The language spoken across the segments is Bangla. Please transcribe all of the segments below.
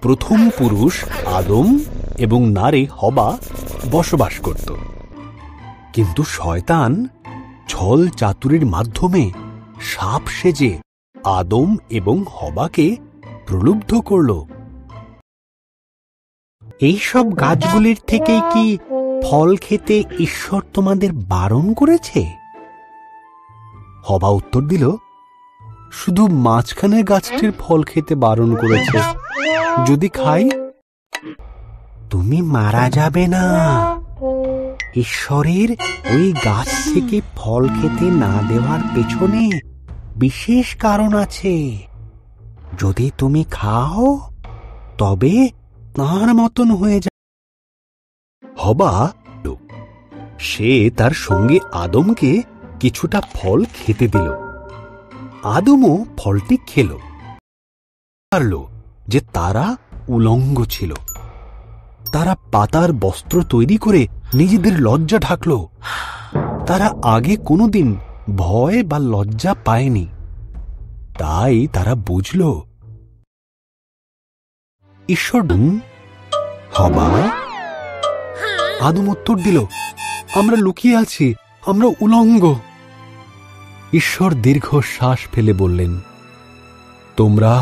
প্রথম পুরুষ আদম এবং নারী হবা বসবাস করত। কিন্তু শয়তান ছল চাতুরির মাধ্যমে সাপ সেজে আদম এবং হবাকে প্রলুব্ধ করল। এইসব গাছগুলির থেকেই কি ফল খেতে ঈশ্বর তোমাদের বারণ করেছে? হবা উত্তর দিল, শুধু মাঝখানের গাছটির ফল খেতে বারণ করেছে, যদি খাই তুমি মারা যাবে না। ঈশ্বরের ওই গাছ থেকে ফল খেতে না দেওয়ার পেছনে বিশেষ কারণ আছে। যদি তুমি খাও তবে তার মতন হয়ে যাবে। হবা সে তার সঙ্গে আদমকে কিছুটা ফল খেতে দিল। আদমও ফলটি খেল, পারল যে তারা উলঙ্গ ছিল। তারা পাতার বস্ত্র তৈরি করে নিজেদের লজ্জা ঢাকল। তারা আগে কোনোদিন ভয় বা লজ্জা পায়নি, তাই তারা বুঝল ঈশ্বর। হবা আদম উত্তর দিল, আমরা লুকিয়ে আছি, আমরা উলঙ্গ। ঈশ্বর দীর্ঘশ্বাস ফেলে বললেন, তোমরা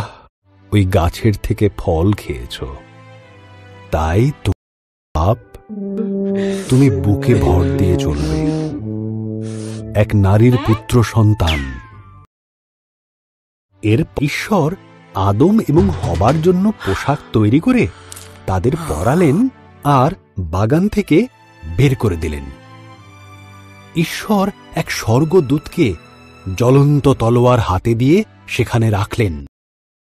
ওই গাছের থেকে ফল খেয়েছ, তাই পাপ তুমি বুকে ভর দিয়ে চলবে। এক নারীর পুত্র সন্তান। এর ঈশ্বর আদম এবং হবার জন্য পোশাক তৈরি করে তাদের পরালেন আর বাগান থেকে বের করে দিলেন। ঈশ্বর এক স্বর্গদূতকে জ্বলন্ত তলোয়ার হাতে দিয়ে সেখানে রাখলেন।